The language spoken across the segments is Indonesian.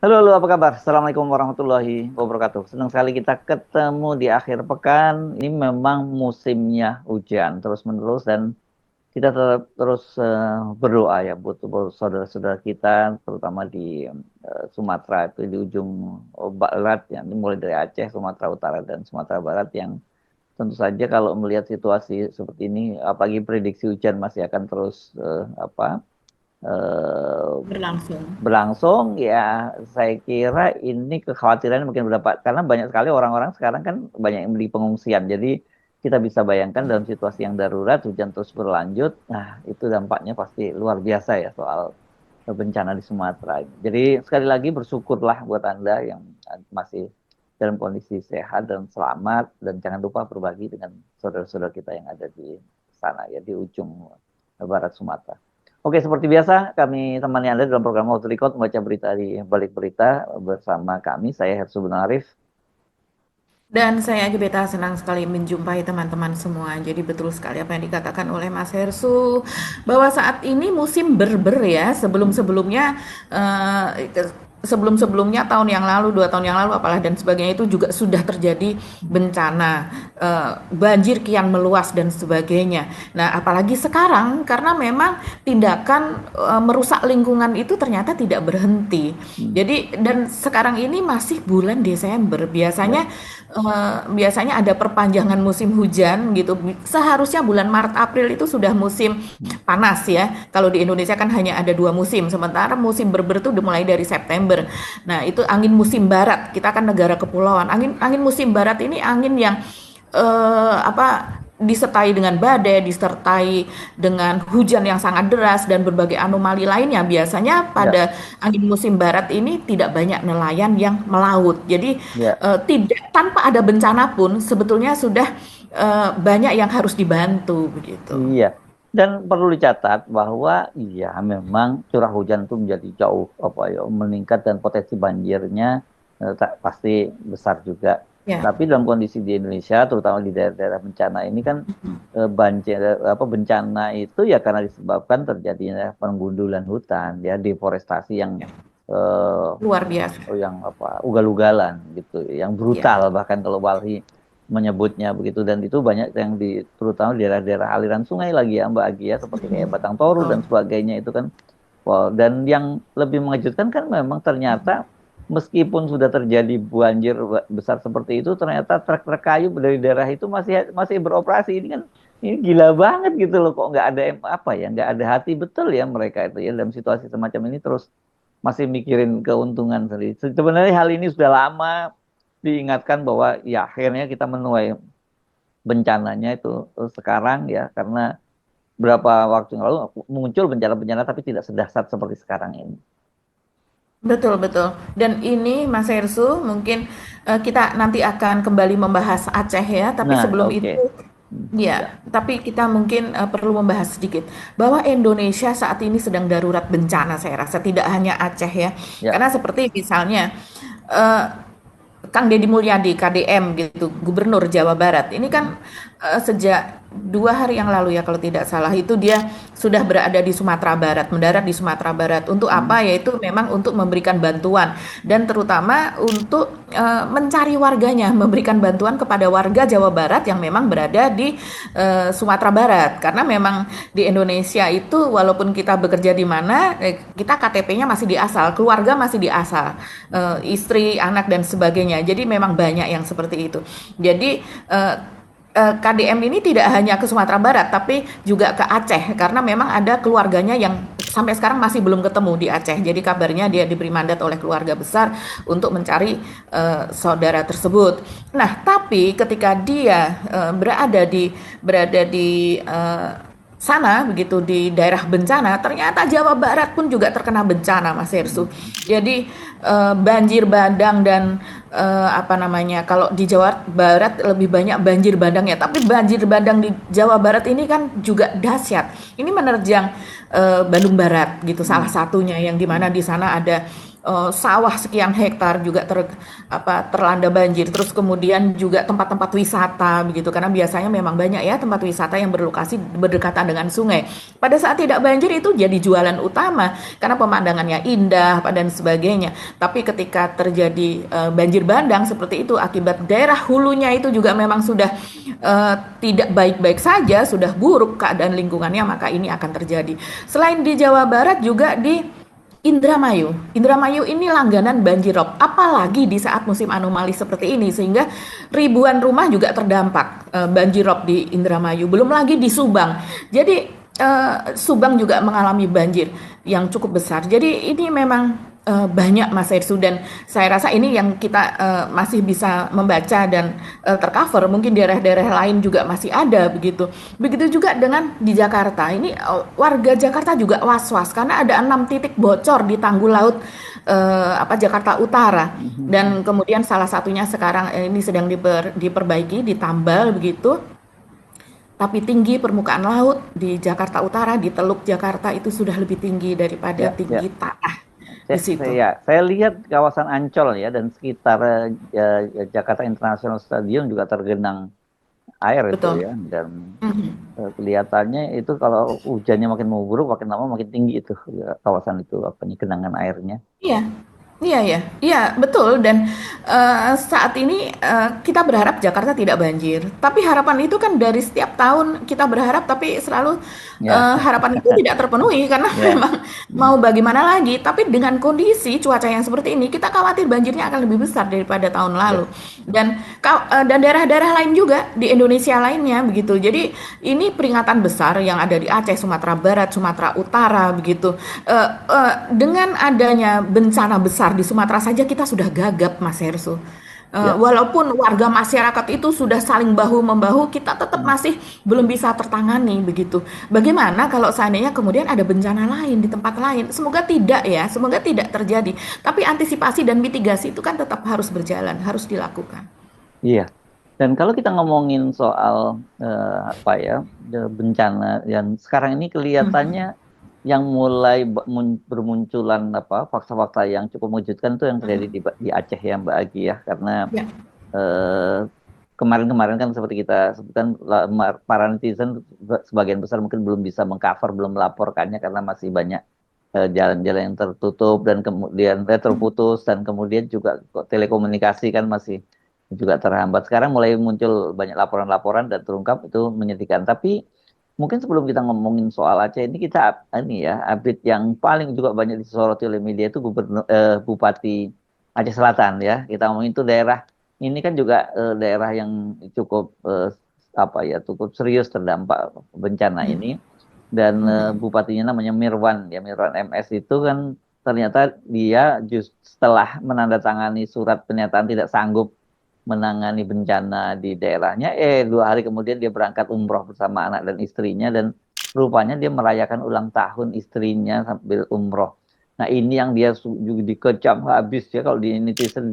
Halo, halo, apa kabar? Assalamualaikum warahmatullahi wabarakatuh. Senang sekali kita ketemu di akhir pekan. Ini memang musimnya hujan terus-menerus dan kita tetap terus berdoa ya buat saudara-saudara kita, terutama di Sumatera itu di ujung barat ya, ini mulai dari Aceh, Sumatera Utara dan Sumatera Barat yang tentu saja kalau melihat situasi seperti ini, apalagi prediksi hujan masih akan terus eh, Berlangsung. berlangsung ya saya kira ini kekhawatiran mungkin berdapat karena banyak sekali orang-orang sekarang kan banyak yang beli pengungsian jadi kita bisa bayangkan dalam situasi yang darurat hujan terus berlanjut nah itu dampaknya pasti luar biasa ya soal bencana di Sumatera ini. Jadi sekali lagi bersyukurlah buat Anda yang masih dalam kondisi sehat dan selamat dan jangan lupa berbagi dengan saudara-saudara kita yang ada di sana ya di ujung barat Sumatera. Oke, seperti biasa kami temani Anda dalam program Auto Record membaca berita di balik berita bersama kami. Saya Hersu Arif. Dan saya Gebeta senang sekali menjumpai teman-teman semua. Jadi betul sekali apa yang dikatakan oleh Mas Hersu bahwa saat ini musim berber ya. Sebelum-sebelumnya eh, sebelum-sebelumnya tahun yang lalu, 2 tahun yang lalu apalah dan sebagainya itu juga sudah terjadi bencana, banjir kian meluas dan sebagainya. Nah, apalagi sekarang karena memang tindakan merusak lingkungan itu ternyata tidak berhenti. Hmm, Jadi dan sekarang ini masih bulan Desember. ya, Biasanya ada perpanjangan musim hujan gitu. Seharusnya bulan Maret April itu sudah musim hmm, panas ya. Kalau di Indonesia kan hanya ada 2 musim, sementara musim berber itu dimulai dari September. Nah, itu angin musim barat. Kita kan negara kepulauan. Angin angin musim barat ini angin yang apa disertai dengan badai, disertai dengan hujan yang sangat deras dan berbagai anomali lainnya. Biasanya ya, pada angin musim barat ini tidak banyak nelayan yang melaut. Jadi ya, tidak tanpa ada bencana pun sebetulnya sudah banyak yang harus dibantu begitu. iya. Dan perlu dicatat bahwa iya memang curah hujan itu menjadi jauh apa ya meningkat dan potensi banjirnya pasti besar juga. Ya, Tapi dalam kondisi di Indonesia, terutama di daerah-daerah bencana ini kan banjir apa bencana itu ya karena disebabkan terjadinya penggundulan hutan ya deforestasi ya. eh, Luar biasa. yang apa ugal-ugalan gitu, yang Ya. brutal bahkan kalau Walhi menyebutnya begitu dan itu banyak yang di terutama di daerah-daerah aliran sungai lagi ya Mbak Agi ya seperti kayak Batang Toru dan Betul. sebagainya itu kan. Wah, dan yang lebih mengejutkan kan memang ternyata meskipun sudah terjadi banjir besar seperti itu, ternyata truk-truk kayu dari daerah itu masih masih beroperasi. Ini kan ini gila banget gitu loh, kok nggak ada apa ya, nggak ada hati betul ya mereka itu ya dalam situasi semacam ini terus masih mikirin keuntungan sendiri. Sebenarnya hal ini sudah lama diingatkan bahwa ya akhirnya kita menuai bencananya itu sekarang ya karena berapa waktu yang lalu muncul bencana-bencana tapi tidak sedahsyat seperti sekarang ini. Betul, betul. Dan ini Mas Hersu, mungkin kita nanti akan kembali membahas Aceh ya, tapi Nah, sebelum oke. itu Ya, ya, tapi kita mungkin perlu membahas sedikit bahwa Indonesia saat ini sedang darurat bencana saya rasa tidak hanya Aceh ya. ya, Karena seperti misalnya eh, Kang Deddy Mulyadi KDM gitu, Gubernur Jawa Barat. Ini hmm, kan sejak 2 hari yang lalu ya kalau tidak salah itu dia sudah berada di Sumatera Barat, mendarat di Sumatera Barat. Untuk hmm, apa? Yaitu memang untuk memberikan bantuan dan terutama untuk mencari warganya, memberikan bantuan kepada warga Jawa Barat yang memang berada di Sumatera Barat. Karena memang di Indonesia itu walaupun kita bekerja di mana, kita KTP-nya masih di asal, keluarga masih di asal, istri, anak dan sebagainya. Jadi memang banyak yang seperti itu. Jadi KDM ini tidak hanya ke Sumatera Barat, tapi juga ke Aceh karena memang ada keluarganya yang sampai sekarang masih belum ketemu di Aceh. Jadi kabarnya dia diberi mandat oleh keluarga besar untuk mencari saudara tersebut. Nah, tapi ketika dia berada di sana begitu di daerah bencana, ternyata Jawa Barat pun juga terkena bencana, Mas Hersu. hmm, Jadi banjir bandang dan apa namanya, kalau di Jawa Barat lebih banyak banjir bandang ya, tapi banjir bandang di Jawa Barat ini kan juga dahsyat. Ini menerjang Bandung Barat gitu salah hmm, satunya yang dimana hmm, di sana ada sawah sekian hektar juga terlanda banjir. Terus kemudian juga tempat-tempat wisata begitu, karena biasanya memang banyak ya tempat wisata yang berlokasi berdekatan dengan sungai. Pada saat tidak banjir itu jadi jualan utama karena pemandangannya indah dan sebagainya. Tapi ketika terjadi banjir bandang seperti itu akibat daerah hulunya itu juga memang sudah tidak baik-baik saja, sudah buruk keadaan lingkungannya, maka ini akan terjadi. Selain di Jawa Barat juga di Indramayu. Indramayu ini langganan banjirop, apalagi di saat musim anomali seperti ini, sehingga ribuan rumah juga terdampak banjirop di Indramayu. Belum lagi di Subang. Jadi Subang juga mengalami banjir yang cukup besar. Jadi ini memang banyak Mas Hersu, dan saya rasa ini yang kita masih bisa membaca dan tercover. Mungkin daerah-daerah lain juga masih ada begitu. Begitu juga dengan di Jakarta. Ini warga Jakarta juga was-was karena ada 6 titik bocor di tanggul laut Jakarta Utara, dan kemudian salah satunya sekarang ini sedang diperbaiki, ditambal begitu. Tapi tinggi permukaan laut di Jakarta Utara, di Teluk Jakarta itu sudah lebih tinggi daripada Ya, tinggi ya. tanah di situ. Saya lihat kawasan Ancol ya dan sekitar Jakarta International Stadium juga tergenang air itu Betul. ya, dan Mhm. kelihatannya itu kalau hujannya makin memburuk makin lama makin tinggi itu ya, kawasan itu genangan airnya. Iya. Iya ya, iya betul, dan saat ini kita berharap Jakarta tidak banjir. Tapi harapan itu kan dari setiap tahun kita berharap, tapi selalu Ya, harapan itu tidak terpenuhi karena ya. memang mau Hmm. bagaimana lagi. Tapi dengan kondisi cuaca yang seperti ini, kita khawatir banjirnya akan lebih besar daripada tahun lalu. Ya. Dan daerah-daerah lain juga di Indonesia lainnya begitu. Jadi ini peringatan besar yang ada di Aceh, Sumatera Barat, Sumatera Utara begitu. Dengan adanya bencana besar di Sumatera saja kita sudah gagap, Mas Hersu. Ya. Walaupun warga masyarakat itu sudah saling bahu membahu, kita tetap Hmm. masih belum bisa tertangani begitu. Bagaimana kalau seandainya kemudian ada bencana lain di tempat lain? Semoga tidak ya, semoga tidak terjadi. Tapi antisipasi dan mitigasi itu kan tetap harus berjalan, harus dilakukan. Iya. Dan kalau kita ngomongin soal apa ya bencana, dan sekarang ini kelihatannya Mhm. yang mulai bermunculan apa fakta-fakta yang cukup mengejutkan itu yang terjadi Mhm. di Aceh ya Mbak Agi ya, karena Ya. eh, kemarin-kemarin kan seperti kita sebutkan para netizen sebagian besar mungkin belum bisa mengcover, belum melaporkannya karena masih banyak jalan-jalan yang tertutup dan kemudian terputus, dan kemudian juga telekomunikasi kan masih juga terhambat. Sekarang mulai muncul banyak laporan-laporan dan terungkap, itu menyedihkan. Tapi mungkin sebelum kita ngomongin soal Aceh ini, kita ini ya update yang paling juga banyak disoroti oleh media itu Bupati Aceh Selatan ya. Kita ngomongin itu daerah ini kan juga daerah yang cukup apa ya cukup serius terdampak bencana Mhm. ini, dan Mhm. bupatinya namanya Mirwan ya, Mirwan MS itu kan ternyata dia setelah menandatangani surat pernyataan tidak sanggup menangani bencana di daerahnya, 2 hari kemudian dia berangkat umroh bersama anak dan istrinya, dan rupanya dia merayakan ulang tahun istrinya sambil umroh. Nah ini yang dia juga dikecam habis ya, kalau di netizen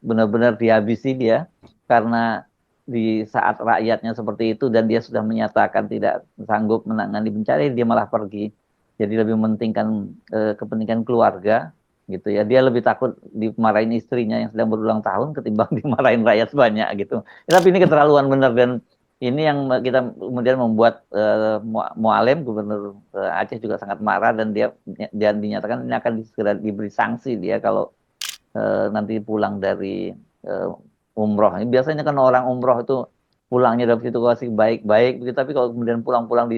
benar-benar dihabisi dia, karena di saat rakyatnya seperti itu dan dia sudah menyatakan tidak sanggup menangani bencana, dia malah pergi. Jadi lebih mementingkan kepentingan keluarga gitu ya. Dia lebih takut dimarahin istrinya yang sedang berulang tahun ketimbang dimarahin rakyat banyak gitu. Ya, tapi ini keterlaluan benar, dan ini yang kita kemudian membuat Mualem Gubernur Aceh juga sangat marah, dan dia dinyatakan ini akan segera diberi sanksi dia kalau nanti pulang dari uh, umroh. Ini biasanya kan orang umroh itu pulangnya dalam situasi baik-baik, tapi kalau kemudian pulang-pulang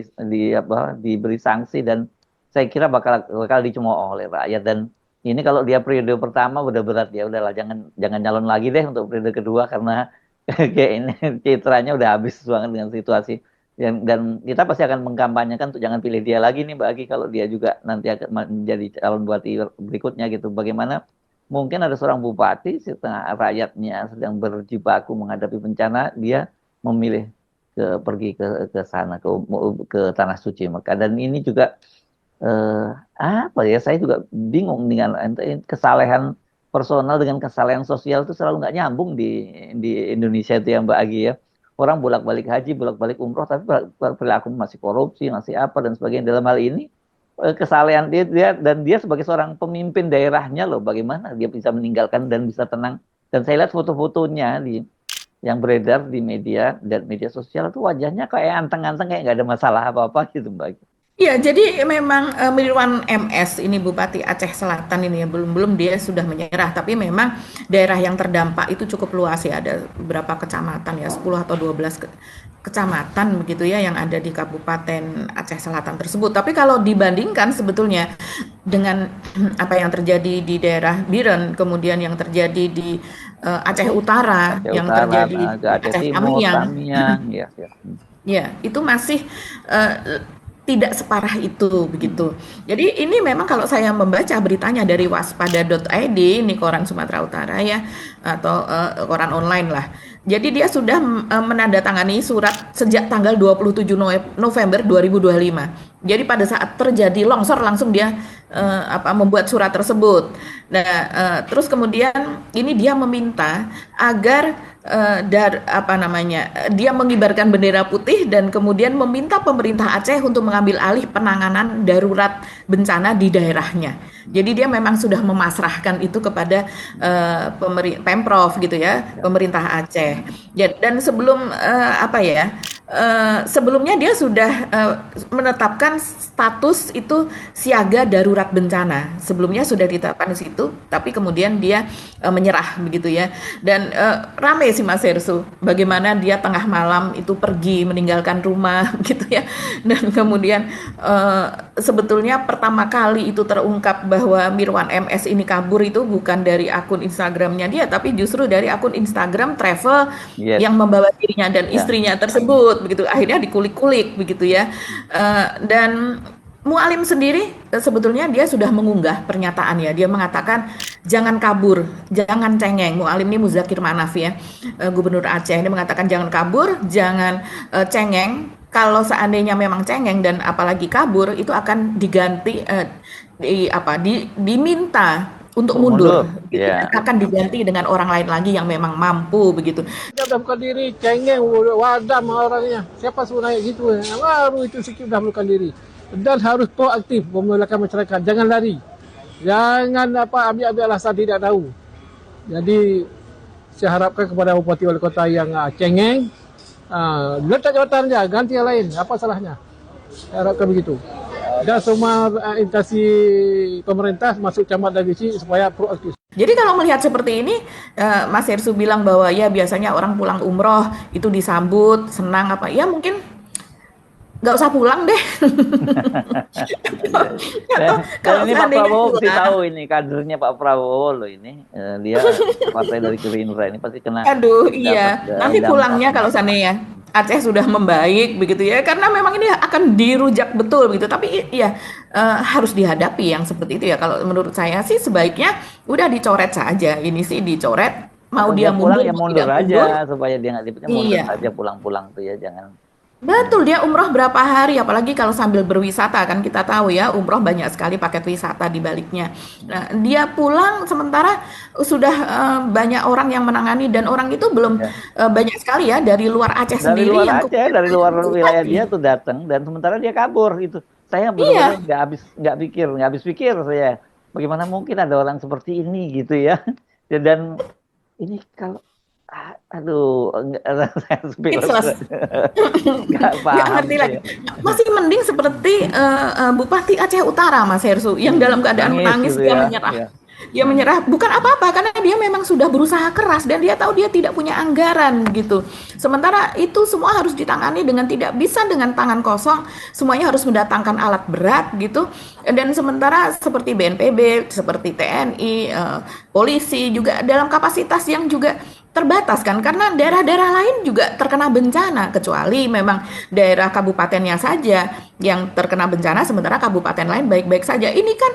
diberi sanksi, dan saya kira bakal dicemooh oleh rakyat. Dan ini kalau dia periode pertama udah berat ya, udahlah jangan jangan nyalon lagi deh untuk periode kedua, karena kayak ini citranya udah habis banget dengan situasi. Dan kita pasti akan mengkampanyekan untuk jangan pilih dia lagi nih Mbak Agi, kalau dia juga nanti akan menjadi calon bupati berikutnya gitu. Bagaimana mungkin ada seorang bupati setengah rakyatnya sedang berjibaku menghadapi bencana, dia memilih pergi ke sana, ke tanah suci Mekah. Dan ini juga apa ya, saya juga bingung dengan kesalehan personal dengan kesalehan sosial itu selalu nggak nyambung di Indonesia itu ya Mbak Agi ya. Orang bolak-balik haji, bolak-balik umroh, tapi perilaku masih korupsi, masih apa dan sebagainya. Dalam hal ini kesalehan dia dan dia sebagai seorang pemimpin daerahnya loh, bagaimana dia bisa meninggalkan dan bisa tenang. Dan saya lihat foto-fotonya yang beredar di media dan media sosial tuh wajahnya kayak anteng-anteng, kayak nggak ada masalah apa-apa gitu Mbak. Ya, jadi memang Mirwan MS ini Bupati Aceh Selatan ini ya, belum dia sudah menyerah, tapi memang daerah yang terdampak itu cukup luas ya, ada beberapa kecamatan ya, 10 atau 12 kecamatan begitu ya yang ada di Kabupaten Aceh Selatan tersebut. Tapi kalau dibandingkan sebetulnya dengan apa yang terjadi di daerah Biren, kemudian yang terjadi di Aceh Utara, Aceh yang Utara, terjadi ke di Aceh Aceh Timur, Tamiang, Tamiang, ya, ya. ya, itu masih tidak separah itu begitu. Jadi ini memang kalau saya membaca beritanya dari waspada.id, ini koran Sumatera Utara ya, atau koran online lah. Jadi dia sudah menandatangani surat sejak tanggal 27 November 2025. Jadi pada saat terjadi longsor langsung dia membuat surat tersebut. Nah, terus kemudian ini dia meminta agar dia mengibarkan bendera putih dan kemudian meminta pemerintah Aceh untuk mengambil alih penanganan darurat bencana di daerahnya. Jadi dia memang sudah memasrahkan itu kepada Pemprov gitu ya, pemerintah Aceh. Ya, dan sebelum sebelumnya dia sudah menetapkan status itu siaga darurat bencana. Sebelumnya sudah ditetapkan di situ, tapi kemudian dia menyerah begitu ya. Dan rame sih Mas Hersu, bagaimana dia tengah malam itu pergi meninggalkan rumah gitu ya. Dan kemudian sebetulnya pertama kali itu terungkap bahwa Mirwan MS ini kabur itu bukan dari akun Instagramnya dia, tapi justru dari akun Instagram travel Yes, yang membawa dirinya dan ya. istrinya tersebut begitu. Akhirnya dikulik-kulik begitu ya. Dan Mualim sendiri sebetulnya dia sudah mengunggah pernyataan ya. Dia mengatakan jangan kabur, jangan cengeng. Mualim ini Muzakir Manaf ya, Gubernur Aceh. Ini mengatakan jangan kabur, jangan cengeng. Kalau seandainya memang cengeng dan apalagi kabur, itu akan diganti diminta untuk mundur. Itu Ya. akan diganti dengan orang lain lagi yang memang mampu begitu. Dia udah bukan diri, cengeng, wadam orangnya. Siapa suruh naik gitu? Baru itu sikit udah bukan diri. Dan harus proaktif memulakan masyarakat. Jangan lari. Jangan ambil alasan tidak tahu. Jadi saya harapkan kepada Bupati Wali Kota yang cengeng, letak jabatan dia, ganti yang lain. Apa salahnya? Saya harapkan begitu. Dan semua instansi pemerintah masuk camat dan divisi supaya proaktif. Jadi kalau melihat seperti ini, Mas Hersu bilang bahwa ya biasanya orang pulang umroh itu disambut senang apa? Ya mungkin nggak usah pulang deh. Dan ini Pak Prabowo pasti tahu ini kadernya Pak Prabowo loh ini. Dia partai dari Gerindra ini pasti kena. Aduh, iya. Nanti pulangnya kalau seandainya Aceh sudah membaik begitu ya, karena memang ini akan dirujak betul begitu. Tapi ya harus dihadapi yang seperti itu ya. Kalau menurut saya sih sebaiknya udah dicoret saja. Ini sih dicoret. Mau dia pulang mundur, ya mau mundur tidak aja mundur. supaya dia nggak dipikir mundur Iya. aja pulang-pulang tuh ya, jangan. Betul, dia umroh berapa hari, apalagi kalau sambil berwisata kan kita tahu ya, umroh banyak sekali paket wisata di baliknya. Nah, dia pulang sementara sudah banyak orang yang menangani dan orang itu belum Ya. Banyak sekali ya dari luar Aceh Dari sendiri luar yang Aceh, dari luar wilayah dia tuh datang dan sementara dia kabur gitu. Saya benar-benar Iya, nggak habis pikir saya. Bagaimana mungkin ada orang seperti ini gitu ya. Dan ini kalau aduh, saya speechless. nggak Nggak paham ngerti lagi. saya. Masih mending seperti Bupati Aceh Utara, Mas Hersu, yang dalam keadaan menangis gitu dia ya. menyerah. Ya. Dia menyerah bukan apa-apa karena dia memang sudah berusaha keras dan dia tahu dia tidak punya anggaran gitu. Sementara itu semua harus ditangani dengan tidak bisa dengan tangan kosong, semuanya harus mendatangkan alat berat gitu. Dan sementara seperti BNPB, seperti TNI, polisi juga dalam kapasitas yang juga terbatas kan karena daerah-daerah lain juga terkena bencana kecuali memang daerah kabupatennya saja yang terkena bencana sementara kabupaten lain baik-baik saja. Ini kan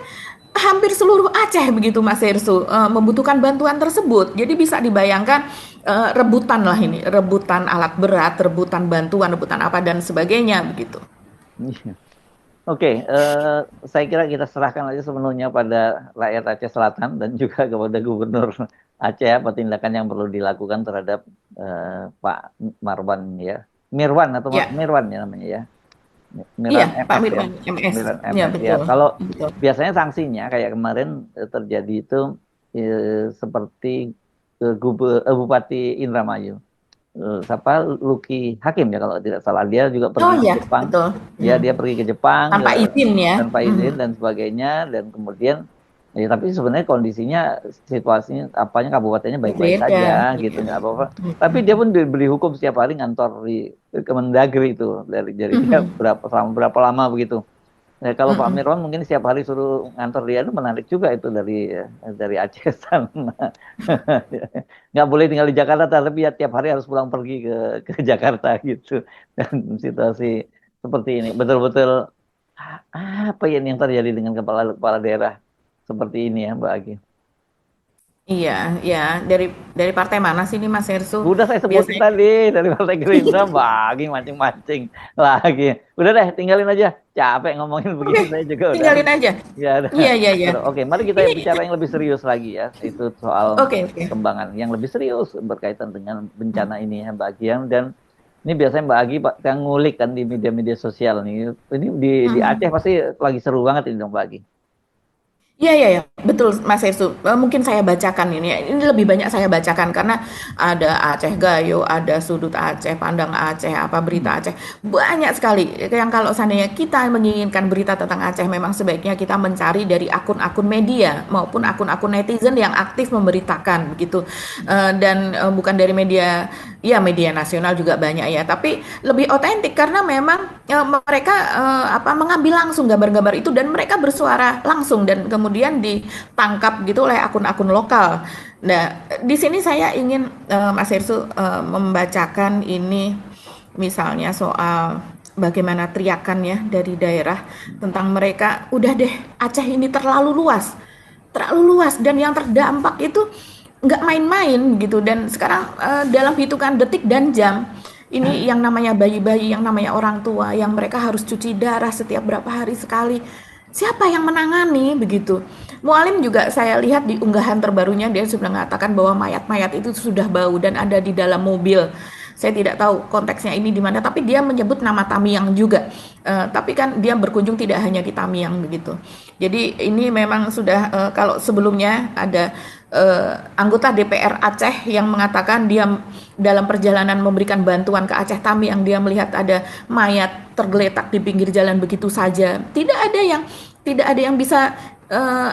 hampir seluruh Aceh begitu Mas Hersu membutuhkan bantuan tersebut. Jadi bisa dibayangkan rebutan lah ini, rebutan alat berat, rebutan bantuan, rebutan apa dan sebagainya begitu. Oke, saya kira kita serahkan aja sepenuhnya pada rakyat Aceh Selatan dan juga kepada Gubernur Aceh apa tindakan yang perlu dilakukan terhadap Pak Marwan ya, Mirwan atau Ya. Mirwan ya namanya ya. Iya, Miran Pak MS ya, Mirwan MS. Miran Ya, MS ya. betul. Kalau Betul. biasanya sanksinya kayak kemarin terjadi itu seperti Bupati Indramayu, siapa Luki Hakim ya kalau tidak salah, dia juga Oh pergi ke ya, Jepang, betul. ya Hmm. dia pergi ke Jepang Tanpa izin ya. tanpa Mhm. izin dan sebagainya, dan kemudian ya, tapi sebenarnya kondisinya, situasinya apanya kabupatennya baik-baik Berbeda. saja gitu, Iya. nggak apa-apa. Tapi dia Mhm. pun diberi hukum setiap hari ngantor di Kemendagri itu, dari dia Mhm. selama berapa lama begitu. Ya, kalau Pak Mhm. Mirwan mungkin setiap hari suruh ngantor dia, itu menarik juga itu dari Aceh sana. Nggak boleh tinggal di Jakarta, tapi ya tiap hari harus pulang pergi ke Jakarta gitu. Dan situasi seperti ini betul-betul apa ya yang terjadi dengan kepala kepala daerah seperti ini ya, Mbak Agi. Iya, ya. Dari partai mana sih ini Mas Hersu? Udah saya sebutin Biasanya tadi dari Partai Gerindra, Mbak Agi mancing-mancing lagi. Udah deh, tinggalin aja. Capek ngomongin oke, begini, saya juga udah. tinggalin aja. Ya, udah. Iya, iya, iya. Oke, mari kita Ini bicara yang lebih serius lagi ya. Itu soal oke, oke. perkembangan yang lebih serius berkaitan dengan bencana ini ya, Mbak Agi. Dan ini biasanya Mbak Agi kan ngulik kan di media-media sosial nih. Ini di Aceh Mhm. pasti lagi seru banget ini dong, Mbak Agi. Iya, iya, iya, betul Mas Hersu. Mungkin saya bacakan ini ya. Ini lebih banyak saya bacakan karena ada Aceh Gayo, ada Sudut Aceh, Pandang Aceh, apa Berita Aceh. Banyak sekali. Yang kalau seandainya kita menginginkan berita tentang Aceh, memang sebaiknya kita mencari dari akun-akun media maupun akun-akun netizen yang aktif memberitakan begitu. Dan bukan dari media, ya media nasional juga banyak ya, tapi lebih otentik karena memang mereka apa mengambil langsung gambar-gambar itu dan mereka bersuara langsung dan kemudian ditangkap gitu oleh akun-akun lokal. Nah, di sini saya ingin Mas Hersu membacakan ini misalnya soal bagaimana teriakan ya dari daerah tentang mereka udah deh Aceh ini terlalu luas dan yang terdampak itu nggak main-main gitu dan sekarang dalam hitungan detik dan jam ini yang namanya bayi-bayi, yang namanya orang tua, yang mereka harus cuci darah setiap berapa hari sekali. Siapa yang menangani begitu? Mualim juga saya lihat di unggahan terbarunya dia sudah mengatakan bahwa mayat-mayat itu sudah bau dan ada di dalam mobil. Saya tidak tahu konteksnya ini di mana, tapi dia menyebut nama Tamiang juga. Tapi kan dia berkunjung tidak hanya di Tamiang begitu. Jadi ini memang sudah kalau sebelumnya ada anggota DPR Aceh yang mengatakan dia dalam perjalanan memberikan bantuan ke Aceh Tamiang dia melihat ada mayat tergeletak di pinggir jalan begitu saja. Tidak ada yang bisa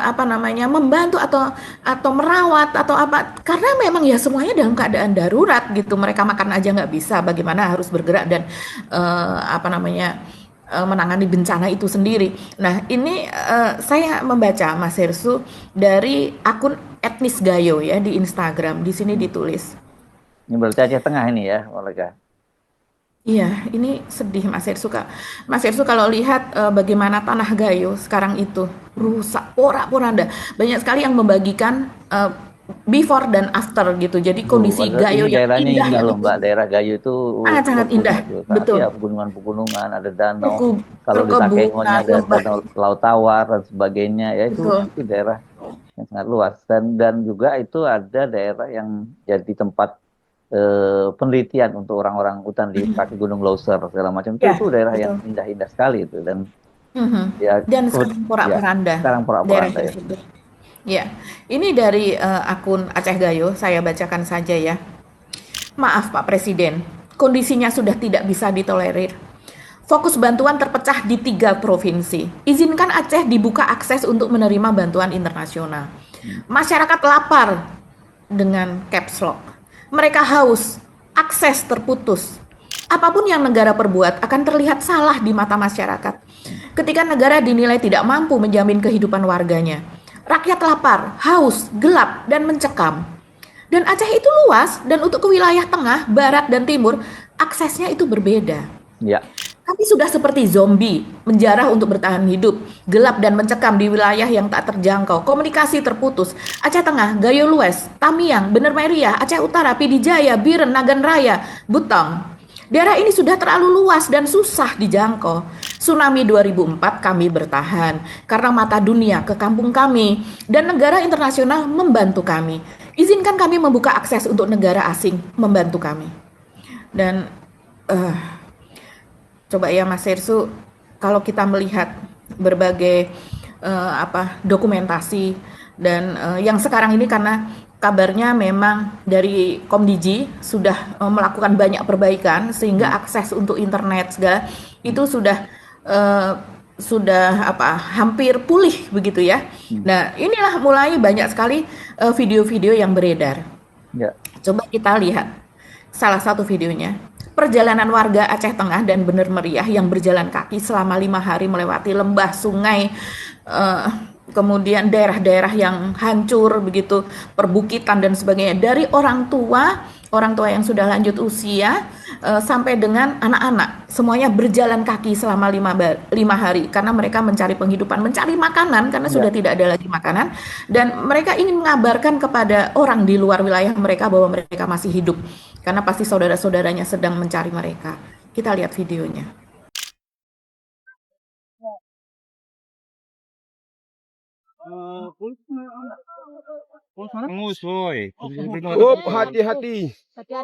apa namanya membantu atau merawat atau apa karena memang ya semuanya dalam keadaan darurat gitu mereka makan aja nggak bisa bagaimana harus bergerak dan apa namanya menangani bencana itu sendiri. Nah ini saya membaca Mas Hersu dari akun etnis Gayo ya di Instagram di sini ditulis. Ini berarti Aceh Tengah ini ya, Olga. Iya, ini sedih Mas Hersu Kak. Mas Hersu kalau lihat bagaimana tanah Gayo sekarang itu rusak, porak-poranda. Banyak sekali yang membagikan before dan after gitu. Jadi kondisi Gayo Ini yang daerahnya indah indah yang loh, Mbak. Daerah Gayo itu luar sangat indah, biasa. betul. Ya, pegunungan-pegunungan, ada danau. Kalau di Takengonnya Perkebunan, ada lembah, danau Laut Tawar dan sebagainya. Ya betul. itu daerah yang sangat luas. Dan juga itu ada daerah yang jadi tempat penelitian untuk orang-orang hutan di kaki Gunung Leuser segala macam. Ya, Itu daerah yang betul. indah-indah sekali itu. Dan Mhm. ya, Dan sekarang ya porak-poranda sekarang daerah porak-poranda ya. tersebut. Ya, ini dari akun Aceh Gayo, saya bacakan saja ya. Maaf Pak Presiden, kondisinya sudah tidak bisa ditolerir. Fokus bantuan terpecah di 3 provinsi. Izinkan Aceh dibuka akses untuk menerima bantuan internasional. Masyarakat lapar dengan caps lock. Mereka haus, akses terputus. Apapun yang negara perbuat akan terlihat salah di mata masyarakat. Ketika negara dinilai tidak mampu menjamin kehidupan warganya. Rakyat lapar, haus, gelap, dan mencekam. Dan Aceh itu luas, dan untuk ke wilayah tengah, barat, dan timur, aksesnya itu berbeda. Ya. Kami sudah seperti zombie, menjarah untuk bertahan hidup, gelap dan mencekam di wilayah yang tak terjangkau, komunikasi terputus. Aceh Tengah, Gayo Lues, Tamiang, Bener Meriah, Aceh Utara, Pidijaya, Biren, Nagan Raya, Butong. Daerah ini sudah terlalu luas dan susah dijangkau. Tsunami 2004 kami bertahan karena mata dunia ke kampung kami dan negara internasional membantu kami. Izinkan kami membuka akses untuk negara asing membantu kami. Dan coba ya Mas Hersu kalau kita melihat berbagai dokumentasi dan yang sekarang ini karena kabarnya memang dari Komdiji sudah melakukan banyak perbaikan sehingga akses untuk internet segala itu sudah hampir pulih begitu ya. Nah, inilah mulai banyak sekali video-video yang beredar. Ya. Coba kita lihat salah satu videonya. Perjalanan warga Aceh Tengah dan Bener Meriah yang berjalan kaki selama 5 hari melewati lembah, sungai, kemudian daerah-daerah yang hancur begitu, perbukitan dan sebagainya. Dari orang tua yang sudah lanjut usia sampai dengan anak-anak, semuanya berjalan kaki selama 5 hari karena mereka mencari penghidupan, mencari makanan karena sudah tidak ada lagi makanan, dan mereka ingin mengabarkan kepada orang di luar wilayah mereka bahwa mereka masih hidup karena pasti saudara-saudaranya sedang mencari mereka. Kita lihat videonya. Musuh. Oh, hati-hati.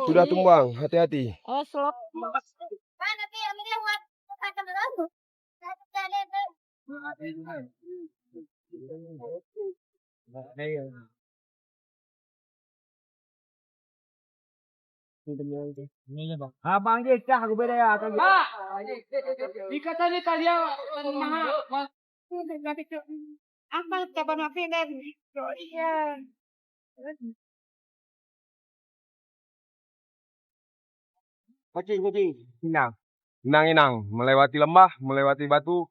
Sudah tumbang, hati-hati. Abang je cah aku beda ya. Pak. Dikata ni kalian mahal. Apa coba maafin deh. Iya. Kucing. Inang. Melewati lembah, melewati batu,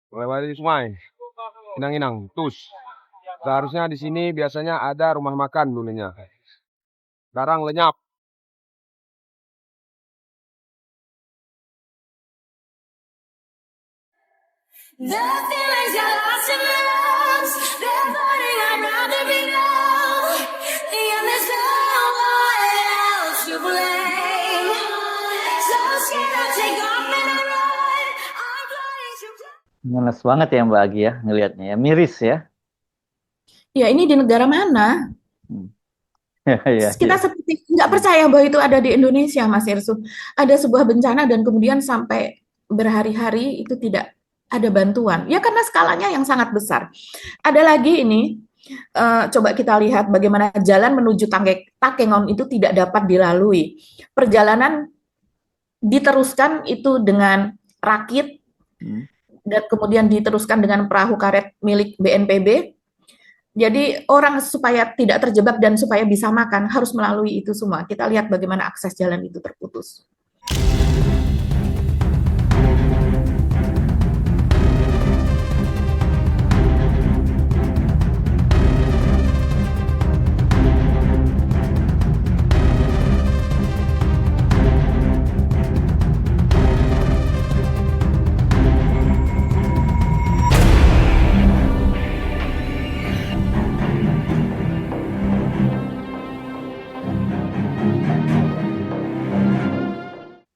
melewati sungai. Inang. Tus. Seharusnya di sini biasanya ada rumah makan dulunya. Sekarang lenyap. The feelings are lost in the lungs. They're burning, I'd rather be numb. And there's no one else to blame. So scared I'll take off and I run. I'm flying to... Ngenes banget ya Mbak Agi ya ngelihatnya ya, miris ya. Ya, ini di negara mana? Ya, Kita seperti nggak percaya bahwa itu ada di Indonesia, Mas Irsu. Ada sebuah bencana dan kemudian sampai berhari-hari itu tidak ada bantuan. Ya karena skalanya yang sangat besar. Ada lagi ini, coba kita lihat bagaimana jalan menuju Takengon itu tidak dapat dilalui. Perjalanan diteruskan itu dengan rakit dan kemudian diteruskan dengan perahu karet milik BNPB. Jadi orang supaya tidak terjebak dan supaya bisa makan harus melalui itu semua. Kita lihat bagaimana akses jalan itu terputus.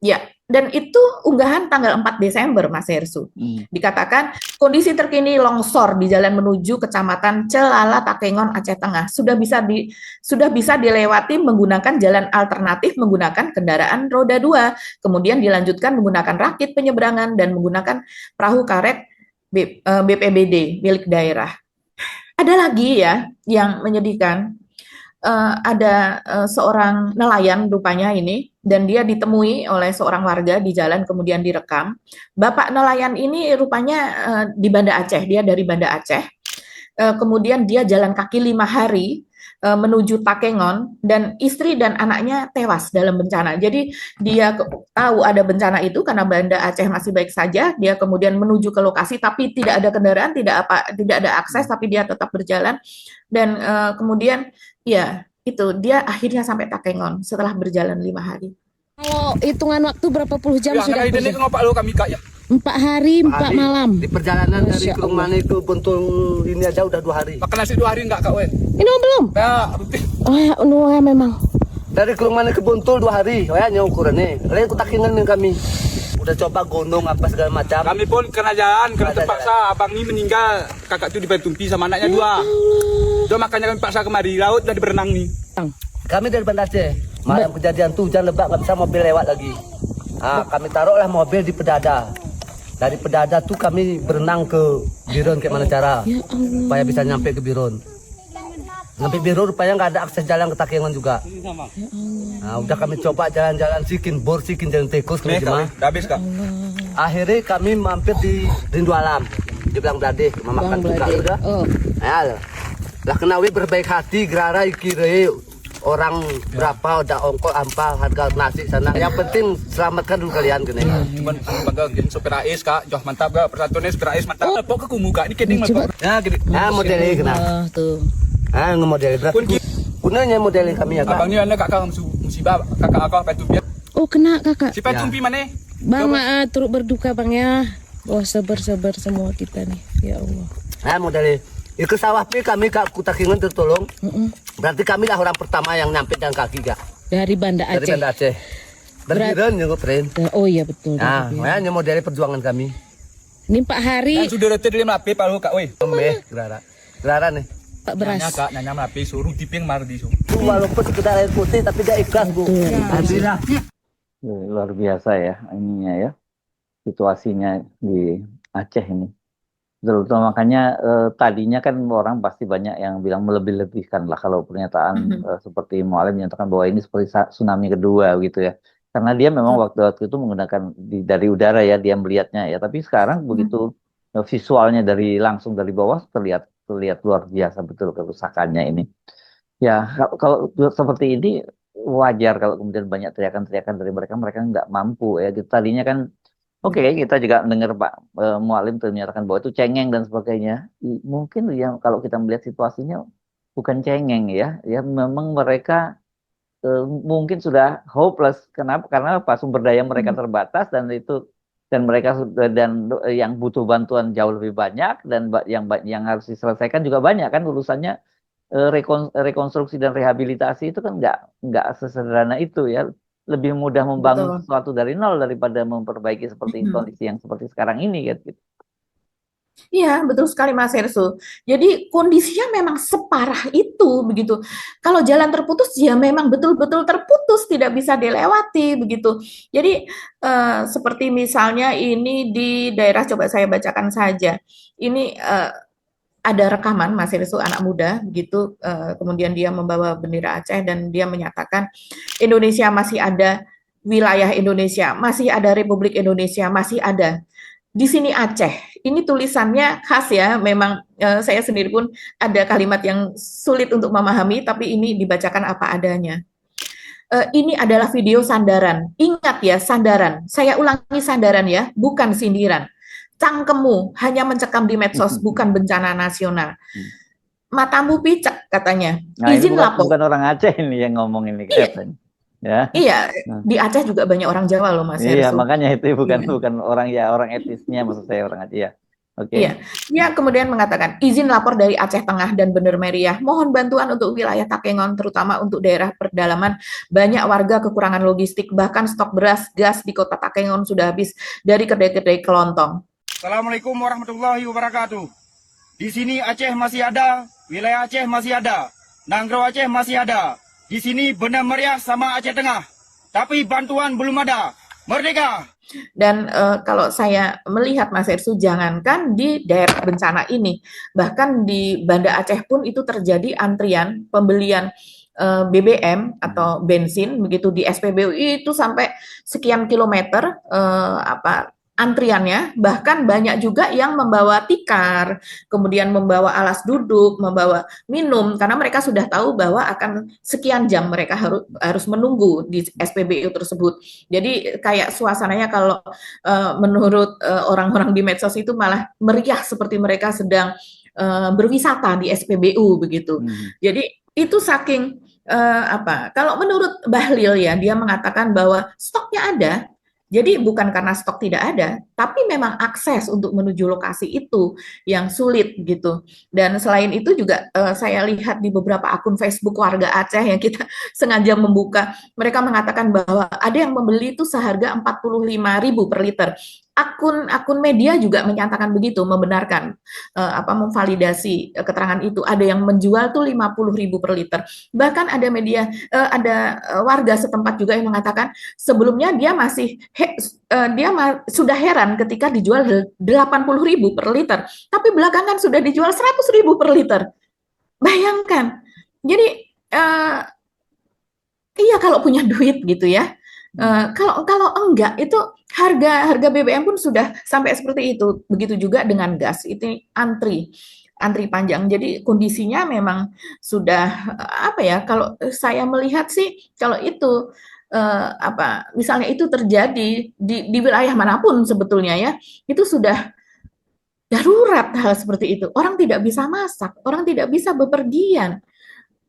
Ya, dan itu unggahan tanggal 4 Desember, Mas Hersu. Dikatakan kondisi terkini longsor di jalan menuju Kecamatan Celala Takengon, Aceh Tengah sudah bisa dilewati menggunakan jalan alternatif menggunakan kendaraan roda 2, kemudian dilanjutkan menggunakan rakit penyeberangan dan menggunakan perahu karet BPBD milik daerah. Ada lagi ya yang menyedihkan. Ada seorang nelayan rupanya ini, dan dia ditemui oleh seorang warga di jalan kemudian direkam. Bapak nelayan ini rupanya di Banda Aceh, dia dari Banda Aceh. Kemudian dia jalan kaki 5 hari menuju Takengon dan istri dan anaknya tewas dalam bencana. Jadi dia tahu ada bencana itu karena Banda Aceh masih baik saja. Dia kemudian menuju ke lokasi tapi tidak ada kendaraan, tidak ada akses, tapi dia tetap berjalan dan kemudian ya itu dia akhirnya sampai Takengon setelah berjalan 5 hari. Kalau hitungan waktu berapa puluh jam Ya, sudah? ini ngopak lu kami kak ya. 4 hari, 4 malam. Di perjalanan dari Masya Kelung Mane ke Buntul ini aja udah 2 hari. Makan nasi 2 hari enggak kak Wen? Ini belum? Ya, Oh ya, memang. Dari Kelung Mane ke Buntul 2 hari. Kayaknya ukurannya. Lain ku Takengon kami. Udah coba gunung apa segala macam. kami pun kena jalan, kena terpaksa. Abang ini meninggal, kakak itu dibantumpi sama anaknya 2. Makanya kami paksa kemari, laut dan berenang nih. Kami dari Banda Aceh. Malam kejadian tuh hujan lebat nggak bisa mobil lewat lagi. Kami taruhlah mobil di pedada. Dari Pedada tuh kami berenang ke Biron kayak mana cara Ya Allah. supaya bisa nyampe ke Biron. Sampai Biron rupanya nggak ada akses jalan ke Takengon juga. Nah, udah kami coba jalan-jalan sikin, bor sikin jalan tikus Nih, ke Kak, udah habis Kak. Akhirnya kami mampir di Rindu Alam. Dia bilang Blade, mau makan Bang juga Blade. udah. Oh. Ya, lah kenawi berbaik hati, gerara kira orang berapa udah ongkos ampal harga nasi sana. Yang penting selamatkan dulu kalian gini. Cuman bangga gini sopir AIS Kak, joh mantap Kak, persatuannya supir AIS mantap. Pok ke kumu Kak, ini kening Coba. mantap. Ya gini. Nah, modelnya kena. Tuh. Ah, ngemodel berarti. Gunanya modelin kami ya, Kak. Abang ni anak kakak musibah, kakak aku apa itu biar. Oh, kena kakak. Si Patumpi mana? Bang, turut berduka bang ya. Wah, sabar-sabar semua kita nih. Ya Allah. Nah, modelnya. Ke sawah pi kami Kak Kutakingan tertolong. Berarti kami lah orang pertama yang nyampe jalan kaki, Kak. Dari Banda Dari Aceh. Banda Aceh. Berbiran yang friend. Oh iya betul. Nah, makanya modelnya perjuangan kami. Ini Pak Hari, Kan sudah rete dia melapi palu Kak, woi. Gerara. Gerara nih. Pak Beras. Nanya Kak, nanya melapi suruh tiping mardi su. Itu walaupun sekedar air putih tapi dia ikhlas, Bu. Alhamdulillah. Luar biasa ya ininya ya, situasinya di Aceh ini. Terutama makanya tadinya kan orang pasti banyak yang bilang melebih-lebihkan lah kalau pernyataan seperti Mualim menyatakan bahwa ini seperti tsunami kedua gitu ya. Karena dia memang waktu itu menggunakan dari udara ya, dia melihatnya ya. Tapi sekarang begitu visualnya langsung dari bawah terlihat luar biasa betul kerusakannya ini. Ya kalau seperti ini wajar kalau kemudian banyak teriakan-teriakan dari mereka nggak mampu ya. Tadinya kan oke, kita juga mendengar Pak Mualim menyatakan bahwa itu cengeng dan sebagainya. Mungkin ya kalau kita melihat situasinya bukan cengeng ya, memang mereka mungkin sudah hopeless. Kenapa? Karena apa? Sumber daya mereka terbatas dan mereka yang butuh bantuan jauh lebih banyak dan yang harus diselesaikan juga banyak kan urusannya. Rekonstruksi dan rehabilitasi itu kan nggak sesederhana itu ya. Lebih mudah membangun sesuatu dari nol daripada memperbaiki seperti kondisi yang seperti sekarang ini gitu. Iya, betul sekali Mas Hersu. Jadi kondisinya memang separah itu begitu. Kalau jalan terputus ya memang betul-betul terputus, tidak bisa dilewati begitu. Jadi seperti misalnya ini di daerah, coba saya bacakan saja. Ini ada rekaman Mas Hersu, anak muda begitu, kemudian dia membawa bendera Aceh dan dia menyatakan Indonesia masih ada, wilayah Indonesia masih ada, Republik Indonesia masih ada. Di sini Aceh, ini tulisannya khas ya, memang saya sendiri pun ada kalimat yang sulit untuk memahami, tapi ini dibacakan apa adanya. Ini adalah video sandaran, ingat ya sandaran, saya ulangi sandaran ya, bukan sindiran. Cangkemmu hanya mencekam di medsos, bukan bencana nasional. Matamu picek katanya, izin lapor. Bukan orang Aceh ini yang ngomong ini katanya. Ya. Iya, di Aceh juga banyak orang Jawa loh Mas Iya, Hersu. makanya itu bukan orang etnisnya, maksud saya orang Aceh ya. Oke. Iya, dia kemudian mengatakan izin lapor dari Aceh Tengah dan Bener Meriah. Mohon bantuan untuk wilayah Takengon, terutama untuk daerah pedalaman. Banyak warga kekurangan logistik, bahkan stok beras, gas di kota Takengon sudah habis dari kedai-kedai kelontong. Assalamualaikum warahmatullahi wabarakatuh. Di sini Aceh masih ada, wilayah Aceh masih ada, Nanggro Aceh masih ada. Di sini Bener Meriah sama Aceh Tengah. Tapi bantuan belum ada. Merdeka! Dan kalau saya melihat Mas Hersu, jangankan di daerah bencana ini, bahkan di Banda Aceh pun itu terjadi antrian pembelian BBM atau bensin begitu di SPBU itu sampai sekian kilometer antriannya, bahkan banyak juga yang membawa tikar, kemudian membawa alas duduk, membawa minum, karena mereka sudah tahu bahwa akan sekian jam mereka harus menunggu di SPBU tersebut. Jadi kayak suasananya kalau menurut orang-orang di medsos itu malah meriah seperti mereka sedang berwisata di SPBU begitu. Jadi itu saking kalau menurut Bahlil ya, dia mengatakan bahwa stoknya ada. Jadi bukan karena stok tidak ada, tapi memang akses untuk menuju lokasi itu yang sulit gitu. Dan selain itu juga saya lihat di beberapa akun Facebook warga Aceh yang kita sengaja membuka, mereka mengatakan bahwa ada yang membeli itu seharga 45.000 per liter. akun media juga menyatakan begitu, membenarkan, memvalidasi keterangan itu. Ada yang menjual tuh 50.000 per liter. Bahkan ada warga setempat juga yang mengatakan sebelumnya dia sudah heran ketika dijual 80.000 per liter, tapi belakangan sudah dijual 100.000 per liter. Bayangkan. Jadi iya kalau punya duit gitu ya. Kalau enggak itu harga BBM pun sudah sampai seperti itu. Begitu juga dengan gas, itu antri panjang. Jadi kondisinya memang sudah kalau saya melihat sih kalau itu misalnya itu terjadi di wilayah manapun sebetulnya ya, itu sudah darurat hal seperti itu. Orang tidak bisa masak, orang tidak bisa bepergian.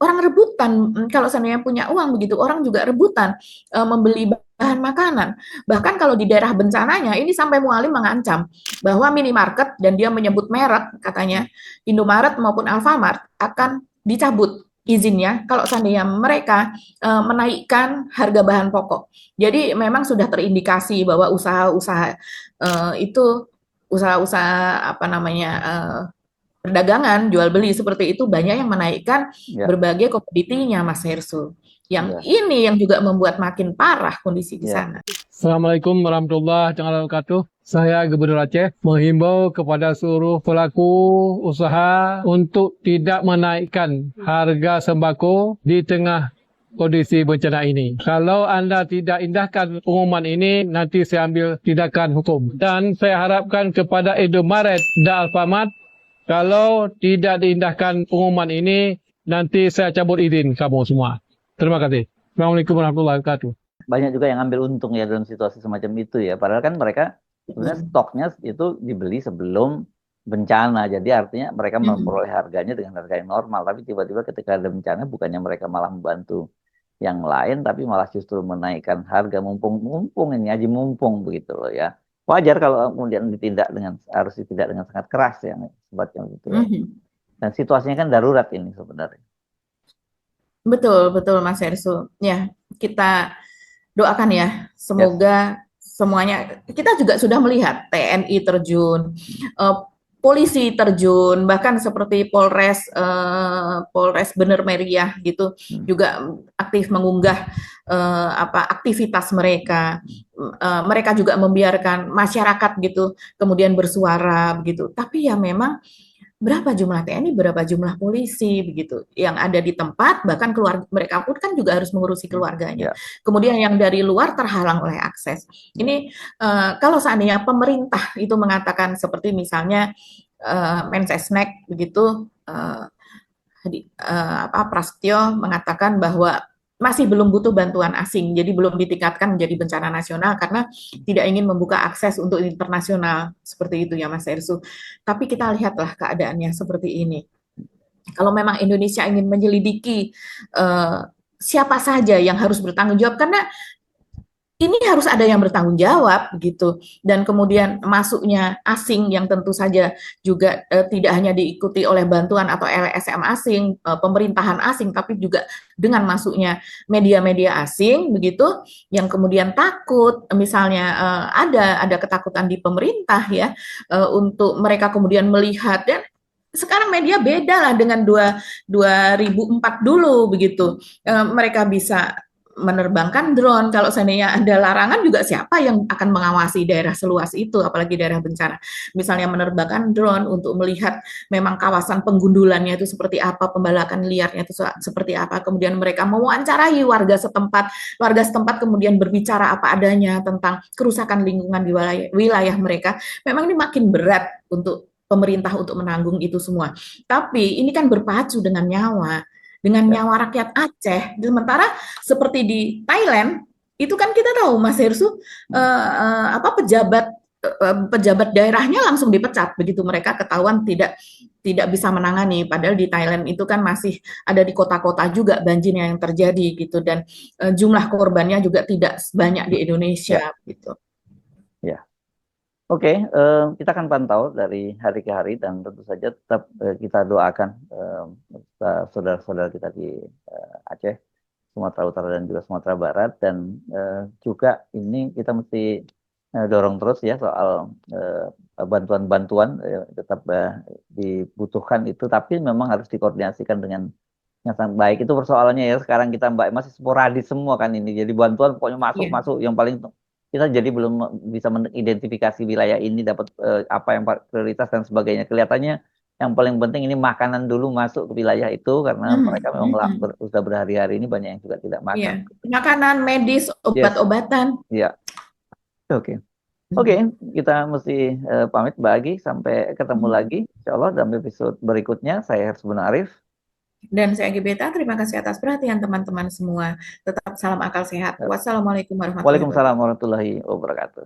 Orang rebutan, kalau seandainya punya uang begitu, orang juga rebutan membeli bahan makanan. Bahkan kalau di daerah bencananya, ini sampai Mualim mengancam bahwa minimarket, dan dia menyebut merek, katanya Indomaret maupun Alfamart akan dicabut izinnya kalau seandainya mereka menaikkan harga bahan pokok. Jadi memang sudah terindikasi bahwa usaha-usaha itu, usaha-usaha perdagangan, jual beli seperti itu banyak yang menaikkan berbagai komoditinya, Mas Hersu. Yang ini yang juga membuat makin parah kondisi di sana. Assalamualaikum warahmatullahi wabarakatuh. Saya Gubernur Aceh menghimbau kepada seluruh pelaku usaha untuk tidak menaikkan harga sembako di tengah kondisi bencana ini. Kalau Anda tidak indahkan pengumuman ini, nanti saya ambil tindakan hukum. Dan saya harapkan kepada Indomaret dan Alfamart, kalau tidak diindahkan pengumuman ini, nanti saya cabut izin kamu semua. Terima kasih. Assalamualaikum warahmatullahi wabarakatuh. Banyak juga yang ambil untung ya dalam situasi semacam itu ya. Padahal kan mereka sebenarnya stoknya itu dibeli sebelum bencana. Jadi artinya mereka memperoleh harganya dengan harga yang normal. Tapi tiba-tiba ketika ada bencana, bukannya mereka malah membantu yang lain, tapi malah justru menaikkan harga, mumpung ini aja mumpung begitu loh ya. Wajar kalau kemudian harus ditindak dengan sangat keras ya, sebabnya gitu. Dan situasinya kan darurat ini sebenarnya. Betul Mas Hersu. Ya, kita doakan ya, semoga semuanya. Kita juga sudah melihat TNI terjun, polisi terjun, bahkan seperti Polres Bener Meriah gitu juga aktif mengunggah aktivitas mereka. Mereka juga membiarkan masyarakat gitu kemudian bersuara begitu. Tapi ya memang berapa jumlah TNI, berapa jumlah polisi begitu yang ada di tempat, bahkan keluarga mereka pun kan juga harus mengurusi keluarganya. Kemudian yang dari luar terhalang oleh akses. Ini kalau seandainya pemerintah itu mengatakan seperti misalnya Mensesnek begitu, Prasetyo mengatakan bahwa masih belum butuh bantuan asing, jadi belum ditingkatkan menjadi bencana nasional karena tidak ingin membuka akses untuk internasional, seperti itu ya Mas Hersu. Tapi kita lihatlah keadaannya seperti ini. Kalau memang Indonesia ingin menyelidiki siapa saja yang harus bertanggung jawab, karena ini harus ada yang bertanggung jawab gitu, dan kemudian masuknya asing yang tentu saja juga tidak hanya diikuti oleh bantuan atau LSM asing, pemerintahan asing, tapi juga dengan masuknya media-media asing begitu, yang kemudian takut misalnya ada ketakutan di pemerintah ya untuk mereka kemudian melihat. Dan sekarang media beda lah dengan 2004 dulu begitu, mereka bisa menerbangkan drone. Kalau seandainya ada larangan juga siapa yang akan mengawasi daerah seluas itu, apalagi daerah bencana. Misalnya menerbangkan drone untuk melihat memang kawasan penggundulannya itu seperti apa, pembalakan liarnya itu seperti apa, kemudian mereka mewawancarai warga setempat kemudian berbicara apa adanya tentang kerusakan lingkungan di wilayah mereka. Memang ini makin berat untuk pemerintah untuk menanggung itu semua. Tapi ini kan berpacu dengan nyawa rakyat Aceh. Sementara seperti di Thailand itu kan kita tahu Mas Hersu, pejabat daerahnya langsung dipecat begitu mereka ketahuan tidak bisa menangani. Padahal di Thailand itu kan masih ada di kota-kota juga banjirnya yang terjadi gitu, dan jumlah korbannya juga tidak sebanyak di Indonesia gitu. Ya. Oke, kita akan pantau dari hari ke hari, dan tentu saja tetap kita doakan saudara-saudara kita di Aceh, Sumatera Utara dan juga Sumatera Barat, dan juga ini kita mesti dorong terus ya soal bantuan-bantuan tetap dibutuhkan itu, tapi memang harus dikoordinasikan dengan yang sangat baik. Itu persoalannya ya sekarang kita Mbak masih sporadis semua kan ini. Jadi bantuan pokoknya masuk yang paling kita jadi belum bisa mengidentifikasi wilayah ini dapat apa yang prioritas dan sebagainya. Kelihatannya yang paling penting ini makanan dulu masuk ke wilayah itu karena mereka memang sudah berhari-hari ini banyak yang juga tidak makan. Makanan medis, obat-obatan. Iya. Oke, kita mesti pamit bagi sampai ketemu lagi insya Allah dalam episode berikutnya. Saya Hersbun Arif. Dan saya Gebeta, terima kasih atas perhatian teman-teman semua. Tetap salam akal sehat. Wassalamualaikum warahmatullahi wabarakatuh. Waalaikumsalam warahmatullahi wabarakatuh.